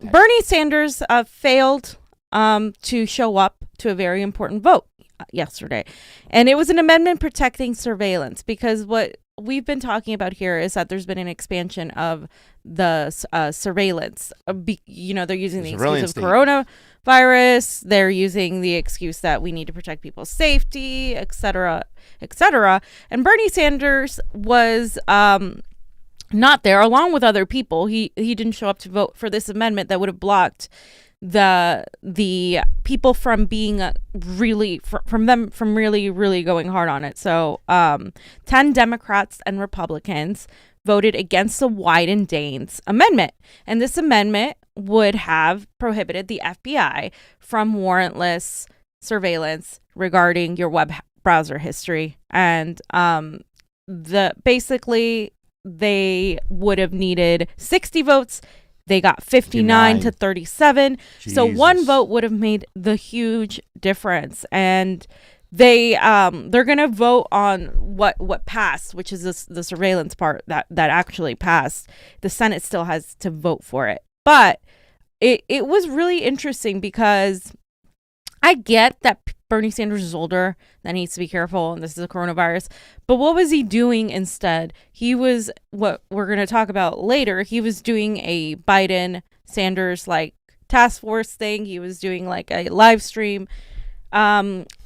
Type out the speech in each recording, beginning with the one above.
Bernie Sanders failed to show up to a very important vote yesterday. And it was an amendment protecting surveillance, because what we've been talking about here is that there's been an expansion of the surveillance. They're using the excuse of coronavirus. They're using the excuse that we need to protect people's safety, et cetera, et cetera. And Bernie Sanders was not there, along with other people. He didn't show up to vote for this amendment that would have blocked the people from being really going hard on it. So 10 Democrats and Republicans voted against the Wyden-Daines amendment, and this amendment would have prohibited the FBI from warrantless surveillance regarding your web browser history. And they would have needed 60 votes. They got 59 to 37. Jesus. So one vote would have made the huge difference. And they're going to vote on what passed, which is the surveillance part that actually passed. The Senate still has to vote for it. But it was really interesting, because I get that Bernie Sanders is older, that needs to be careful, and this is a coronavirus. But what was he doing instead? He was, what we're going to talk about later, he was doing a Biden-Sanders task force thing. He was doing a live stream,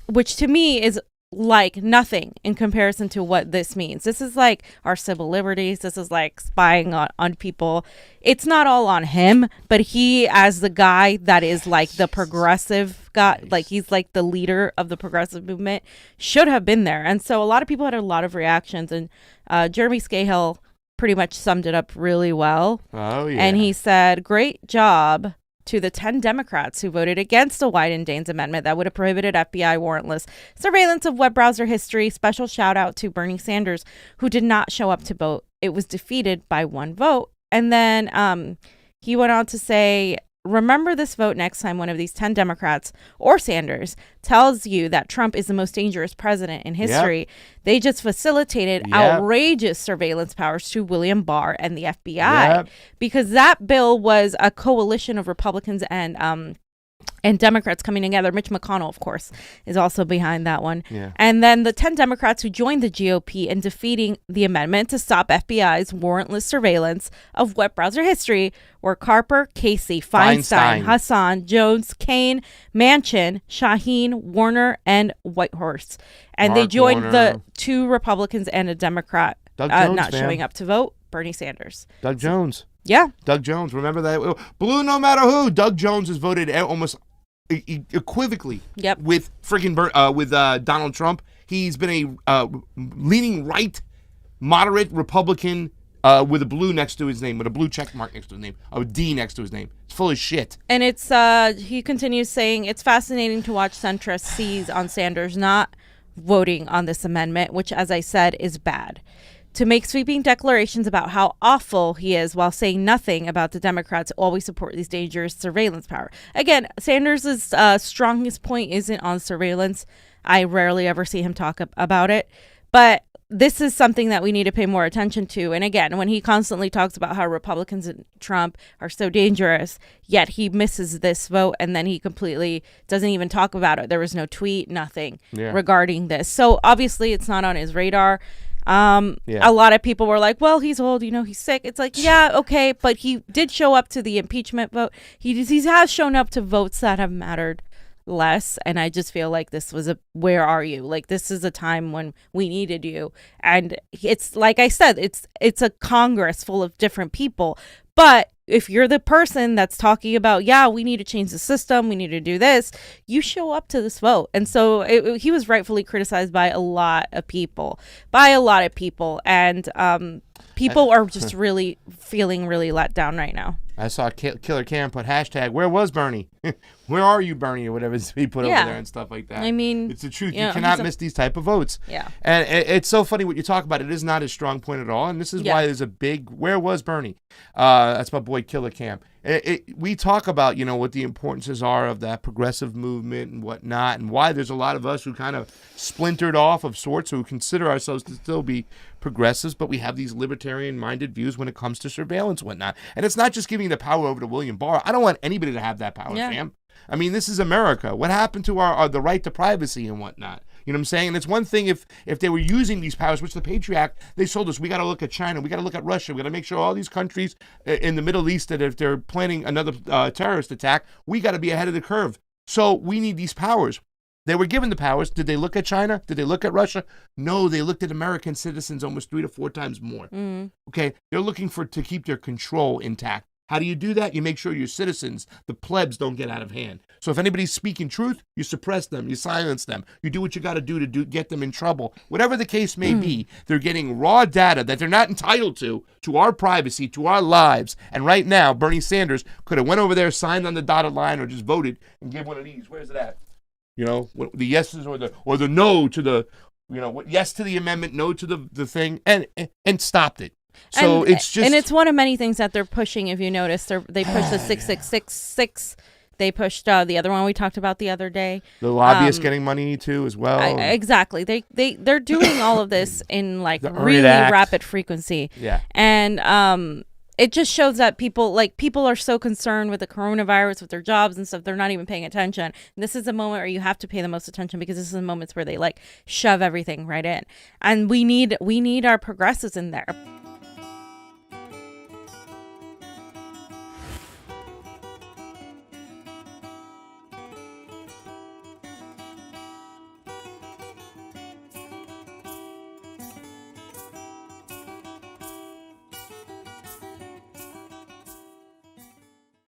which to me is nothing in comparison to what this means. This is our civil liberties. This is spying on people. It's not all on him, but he, as the guy that is the progressive guy, he's the leader of the progressive movement, should have been there. And so a lot of people had a lot of reactions, and Jeremy Scahill pretty much summed it up really well. Oh, yeah. And he said, great job to the 10 Democrats who voted against the Wyden-Daines amendment that would have prohibited FBI warrantless surveillance of web browser history. Special shout out to Bernie Sanders, who did not show up to vote. It was defeated by one vote. And then he went on to say, remember this vote next time one of these 10 Democrats or Sanders tells you that Trump is the most dangerous president in history. Yep. They just facilitated outrageous surveillance powers to William Barr and the FBI, because that bill was a coalition of Republicans and Democrats coming together. Mitch McConnell, of course, is also behind that one. Yeah. And then the 10 Democrats who joined the GOP in defeating the amendment to stop FBI's warrantless surveillance of web browser history were Carper, Casey, Feinstein, Hassan, Jones, Kane, Manchin, Shaheen, Warner, and Whitehorse. And they joined the 2 Republicans and a Democrat showing up to vote, Bernie Sanders. Doug Jones. Yeah. Doug Jones. Remember that? Blue no matter who. Doug Jones has voted almost equivocally with Donald Trump. He's been a leaning right, moderate Republican with a blue next to his name, with a blue check mark next to his name, a D next to his name. It's full of shit. And it's he continues saying, it's fascinating to watch centrists seize on Sanders not voting on this amendment, which, as I said, is bad, to make sweeping declarations about how awful he is while saying nothing about the Democrats always support these dangerous surveillance power. Again, Sanders' strongest point isn't on surveillance. I rarely ever see him talk about it. But this is something that we need to pay more attention to. And again, when he constantly talks about how Republicans and Trump are so dangerous, yet he misses this vote, and then he completely doesn't even talk about it. There was no tweet, nothing regarding this. So obviously it's not on his radar. A lot of people were like, well, he's old, he's sick. It's yeah, okay, but he did show up to the impeachment vote. He has shown up to votes that have mattered less, and I just feel like this was where are you? This is a time when we needed you. And it's like I said, it's a Congress full of different people, but if you're the person that's talking about, we need to change the system, we need to do this, you show up to this vote. And so he was rightfully criticized by a lot of people. And people are just really feeling really let down right now. I saw Killer Cam put hashtag, where was Bernie? Where are you, Bernie? Or whatever he put over there and stuff like that. I mean, it's the truth. You cannot miss these type of votes. Yeah. And it's so funny what you talk about. It is not a strong point at all. And this is why there's a big, where was Bernie? That's my boy Killer Cam. we talk about, what the importances are of that progressive movement and whatnot, and why there's a lot of us who kind of splintered off of sorts, who consider ourselves to still be progressives, but we have these libertarian-minded views when it comes to surveillance and whatnot. And it's not just giving the power over to William Barr. I don't want anybody to have that power, fam. I mean, this is America. What happened to our the right to privacy and whatnot? You know what I'm saying? And it's one thing if they were using these powers, which the Patriot Act, they told us we got to look at China, we got to look at Russia, we got to make sure all these countries in the Middle East that if they're planning another terrorist attack, we got to be ahead of the curve. So we need these powers. They were given the powers. Did they look at China? Did they look at Russia? No, they looked at American citizens almost 3 to 4 times more. Okay, they're looking to keep their control intact. How do you do that? You make sure your citizens, the plebs, don't get out of hand. So if anybody's speaking truth, you suppress them, you silence them, you do what you got to do get them in trouble. Whatever the case may be, they're getting raw data that they're not entitled to our privacy, to our lives. And right now, Bernie Sanders could have went over there, signed on the dotted line, or just voted and give one of these. Where's it at? The yeses or the no to the, yes to the amendment, no to the thing, and stopped it. So it's one of many things that they're pushing. If you notice, they pushed the 6666. They pushed the other one we talked about the other day. The lobbyists getting money too, as well. Exactly. They're doing all of this in really rapid frequency. Yeah. And it just shows that people are so concerned with the coronavirus, with their jobs and stuff, they're not even paying attention. And this is the moment where you have to pay the most attention, because this is the moments where they shove everything right in. And we need our progressives in there.